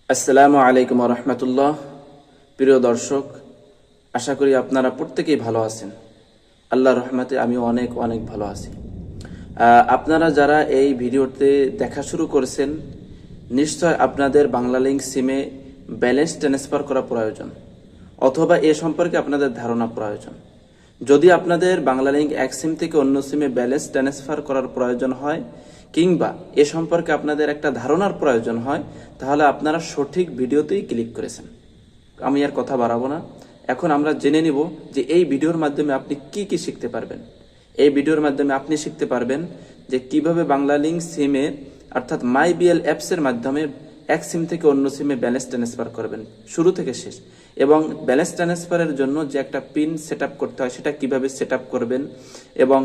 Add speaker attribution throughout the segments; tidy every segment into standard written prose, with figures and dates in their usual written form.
Speaker 1: আসসালামু আলাইকুম রহমতুল্লাহ। প্রিয় দর্শক, আশা করি আপনারা প্রত্যেকেই ভালো আছেন। আল্লাহর রহমতে আমি অনেক অনেক ভালো আছি। আপনারা যারা এই ভিডিওতে দেখা শুরু করেছেন, নিশ্চয় আপনাদের বাংলালিংক সিমে ব্যালেন্স ট্রান্সফার করা প্রয়োজন, অথবা এ সম্পর্কে আপনাদের ধারণা প্রয়োজন। যদি আপনাদের বাংলালিংক এক সিম থেকে অন্য সিমে ব্যালেন্স ট্রান্সফার করার প্রয়োজন হয়, কিংবা এ সম্পর্কে আপনাদের একটা ধারণার প্রয়োজন হয়, তাহলে আপনারা সঠিক ভিডিওতেই ক্লিক করেছেন। আমি আর কথা বাড়াবো না, এখন আমরা জেনে নিব যে এই ভিডিওর মাধ্যমে আপনি কি কি শিখতে পারবেন। এই ভিডিওর মাধ্যমে আপনি শিখতে পারবেন যে কিভাবে বাংলালিংক সিমে অর্থাৎ মাই বিএল অ্যাপসের মাধ্যমে এক সিম থেকে অন্য সিমে ব্যালেন্স ট্রান্সফার করবেন শুরু থেকে শেষ, এবং ব্যালেন্স ট্রান্সফারের জন্য যে একটা পিন সেট করতে হয় সেটা কিভাবে সেট করবেন, এবং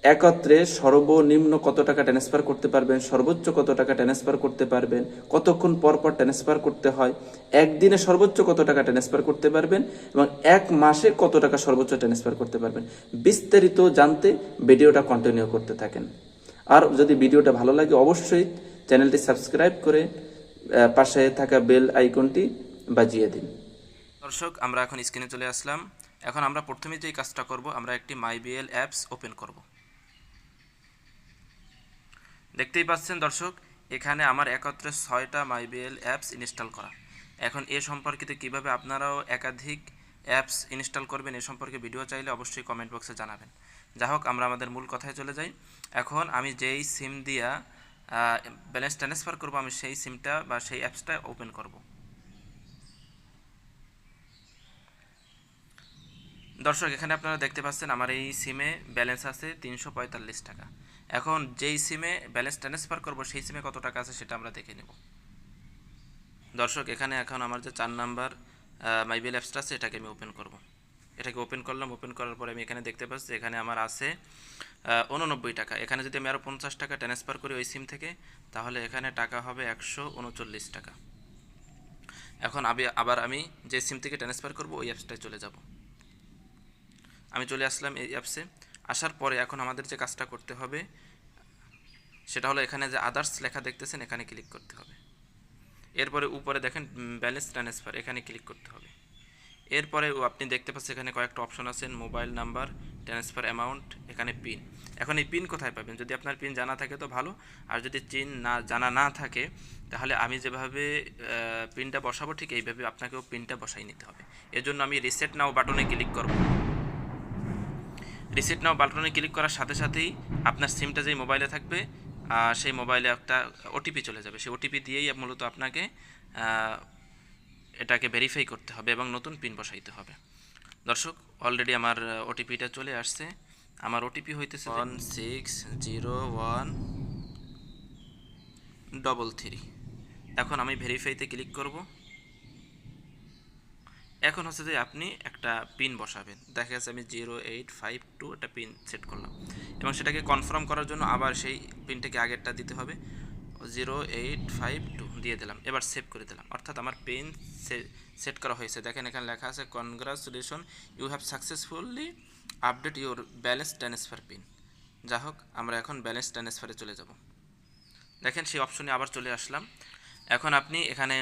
Speaker 1: একত্রে সর্বনিম্ন কত টাকা ট্রান্সফার করতে পারবেন, সর্বোচ্চ কত টাকা ট্রান্সফার করতে পারবেন, কতক্ষণ পর পর ট্রান্সফার করতে হয়, একদিনে সর্বোচ্চ কত টাকা ট্রান্সফার করতে পারবেন, এবং এক মাসে কত টাকা সর্বোচ্চ ট্রান্সফার করতে পারবেন, বিস্তারিত জানতে ভিডিওটা কন্টিনিউ করতে থাকেন। আর যদি ভিডিওটা ভালো লাগে অবশ্যই চ্যানেলটি সাবস্ক্রাইব করে পাশে থাকা বেল আইকনটি বাজিয়ে দিন। দর্শক, আমরা এখন স্ক্রিনে চলে আসলাম। এখন আমরা প্রথমে যে কাজটা করব, আমরা একটি মাইবিএল অ্যাপস ওপেন করব। দেখতেই পাচ্ছেন দর্শক, এখানে আমার একত্রে 6টা মাইবিএল অ্যাপস ইনস্টল করা। এখন এ সম্পর্কিত কিভাবে আপনারাও একাধিক অ্যাপস ইনস্টল করবেন এ সম্পর্কে ভিডিও চাইলে অবশ্যই কমেন্ট বক্সে জানাবেন। যাই হোক, আমরা আমাদের মূল কথায় চলে যাই। এখন আমি যেই সিম দিয়া ব্যালেন্স ট্রান্সফার করব, আমি সেই সিমটা বা সেই অ্যাপসটা ওপেন করব। দর্শক, এখানে আপনারা দেখতে পাচ্ছেন আমার এই সিমে ব্যালেন্স আছে 345 টাকা। এখন যেই সিমে ব্যালেন্স ট্রান্সফার করব সেই সিমে কত টাকা আছে সেটা আমরা দেখে নেব। দর্শক, এখানে এখন আমার যে 4 নাম্বার মাইবিএল অ্যাপসটা আছে এটাকে আমি ওপেন করব। এটাকে ওপেন করলাম। ওপেন করার পরে আমি এখানে দেখতে পাচ্ছি এখানে আমার আছে 89 টাকা। এখানে যদি আমি আরও 50 টাকা ট্রান্সফার করি ওই সিম থেকে, তাহলে এখানে টাকা হবে 139 টাকা। এখন আবার আমি যে সিম থেকে ট্রান্সফার করব ওই অ্যাপসটায় চলে যাব। আমি চলে আসলাম এই অ্যাপসে। আসার পরে এখন আমাদের যে কাজটা করতে হবে সেটা হলো এখানে যে আদার্স লেখা দেখতেছেন এখানে ক্লিক করতে হবে। এরপরে উপরে দেখেন ব্যালেন্স ট্রান্সফার, এখানে ক্লিক করতে হবে। এরপরে আপনি দেখতে পাচ্ছেন এখানে কয়েকটা অপশন আছে, মোবাইল নাম্বার, ট্রান্সফার অ্যামাউন্ট, এখানে পিন। এখন এই পিন কোথায় পাবেন? যদি আপনার পিন জানা থাকে তো ভালো, আর যদি জানা না থাকে তাহলে আমি যেভাবে পিনটা বসাবো ঠিক এইভাবে আপনাকেও পিনটা বসাই নিতে হবে। এর জন্য আমি রিসেট নাও বাটনে ক্লিক করব। রিসেট নাও বাটনে ক্লিক করার সাথে সাথেই আপনার সিমটা যেই মোবাইলে থাকবে সেই মোবাইলে একটা ওটিপি চলে যাবে। সেই ওটিপি দিয়েই মূলত আপনাকে এটাকে ভেরিফাই করতে হবে এবং নতুন পিন বসাইতে হবে। দর্শক, অলরেডি আমার ওটিপিটা চলে আসছে। আমার ওটিপি হইতেছে 160133। এখন আমি ভেরিফাইতে ক্লিক করব। এখন হচ্ছে যে আপনি একটা পিন বসাবেন। দেখা যাচ্ছে আমি 0852 একটা পিন সেট করলাম, এবং সেটাকে কনফার্ম করার জন্য আবার সেই পিনটাকে আগেরটা দিতে হবে। 0852 দিয়ে দিলাম, এবার সেভ করে দিলাম। অর্থাৎ আমার পিন সেট করা হয়েছে। দেখেন এখানে লেখা আছে congratulation, you have successfully update your balance transfer pin. যা হোক, আমরা এখন ব্যালেন্স ট্রান্সফারে চলে যাব। দেখেন সেই অপশনে আবার চলে আসলাম। এখন আপনি এখানে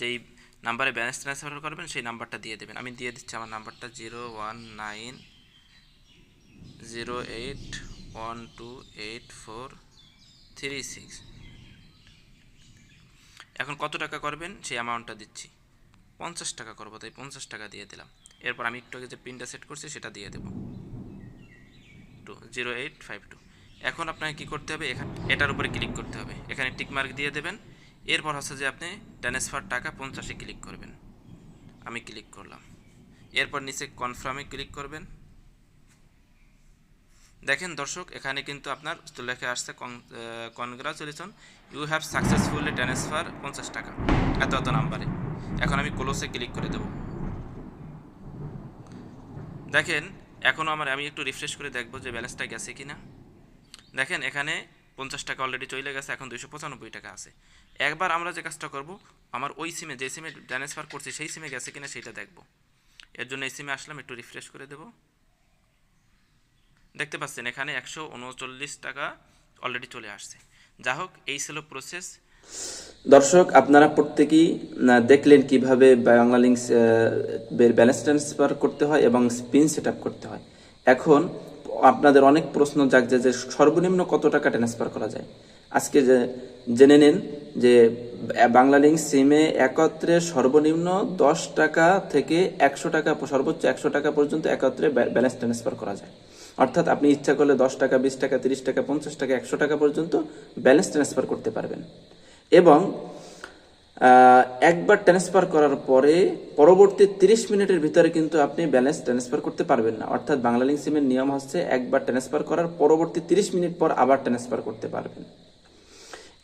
Speaker 1: যেই নাম্বারে ব্যালেন্স ট্রান্সফার করবেন সেই নাম্বারটা দিয়ে দেবেন। আমি দিয়ে দিচ্ছি আমার নাম্বারটা 01908128436। এখন কত টাকা করবেন সেই অ্যামাউন্টটা দিচ্ছি। 50 টাকা করবো, তাই 50 টাকা দিয়ে দিলাম। এরপর আমি একটু আগে যে পিনটা সেট করছি সেটা দিয়ে দেবো, 0852। এখন আপনাকে কী করতে হবে? এটার উপরে ক্লিক করতে হবে, এখানে টিকমার্ক দিয়ে দেবেন। এরপর হচ্ছে যে আপনি ট্রান্সফার টাকা 50-এ ক্লিক করবেন। আমি ক্লিক করলাম। এরপর নিচে কনফার্মে ক্লিক করবেন। দেখেন দর্শক, এখানে কিন্তু আপনার লেখা আসছে congratulation, you have successfully transfer 50 টাকা এত নাম্বারে। এখন আমি ক্লোজে ক্লিক করে দেব। দেখেন এখনও আমি একটু রিফ্রেশ করে দেখব যে ব্যালেন্সটা গেছে কি না। দেখেন এখানে 50 টাকা অলরেডি চলে গেছে, এখন 295 টাকা আছে। একবার আমরা যে কাজটা করব, আমার ওই সিমে যে সিমে ট্রান্সফার করছি সেই সিমে গেছে কিনা সেটা দেখব। এর জন্য এই সিমে আসলাম, একটু রিফ্রেশ করে দেব। দেখতে পাচ্ছেন এখানে 139 টাকা অলরেডি চলে আসছে। যা হোক, এই ছিল প্রসেস। দর্শক, আপনারা প্রত্যেকেই দেখলেন কিভাবে বাংলালিংকস ব্যালেন্স ট্রান্সফার করতে হয় এবং পিন সেট আপ করতে হয়। এখন আপনাদের অনেক প্রশ্ন জাগছে যে সর্বনিম্ন কত টাকা ট্রান্সফার করা যায়। আজকে জেনে নেন যে বাংলালিংকস সিমে একত্রে সর্বনিম্ন 10 টাকা থেকে 100 টাকা, সর্বোচ্চ 100 টাকা পর্যন্ত একত্রে ব্যালেন্স ট্রান্সফার করা যায়। অর্থাৎ আপনি ইচ্ছা করলে 10 টাকা, 20 টাকা, 30 টাকা, 50 টাকা, 100 টাকা পর্যন্ত ব্যালেন্স ট্রান্সফার করতে পারবেন। এবং একবার ট্রান্সফার করার পরে পরবর্তী 30 মিনিটের ভিতরে কিন্তু আপনি ব্যালেন্স ট্রান্সফার করতে পারবেন না। অর্থাৎ বাংলালিংক সিমের নিয়ম হচ্ছে একবার ট্রান্সফার করার পরবর্তী 30 মিনিট পর আবার ট্রান্সফার করতে পারবেন।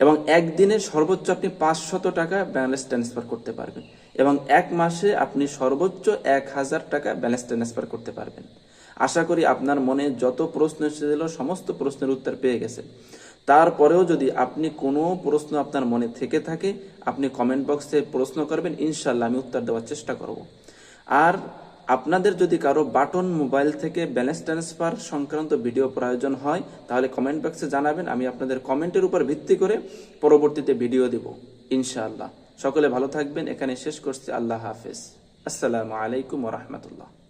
Speaker 1: এবং একদিনে সর্বোচ্চ আপনি 500 টাকা ব্যালেন্স ট্রান্সফার করতে পারবেন। এবং এক মাসে আপনি সর্বোচ্চ 1000 টাকা ব্যালেন্স ট্রান্সফার করতে পারবেন। আশা করি আপনার মনে যত প্রশ্ন এসেছিল সমস্ত প্রশ্নের উত্তর পেয়ে গেছেন। তারপরেও যদি আপনি কোনো প্রশ্ন আপনার মনে থেকে থাকে, আপনি কমেন্ট বক্সে প্রশ্ন করবেন, ইনশাল্লাহ আমি উত্তর দেওয়ার চেষ্টা করব। আর আপনাদের যদি কারো বাটন মোবাইল থেকে ব্যালেন্স ট্রান্সফার সংক্রান্ত ভিডিও প্রয়োজন হয় তাহলে কমেন্ট বক্সে জানাবেন, আমি আপনাদের কমেন্টের উপর ভিত্তি করে পরবর্তীতে ভিডিও দেব ইনশাআল্লাহ। সকলে ভালো থাকবেন, এখানে শেষ করছি। আল্লাহ হাফেজ। আসসালামু আলাইকুম ওয়া রাহমাতুল্লাহ।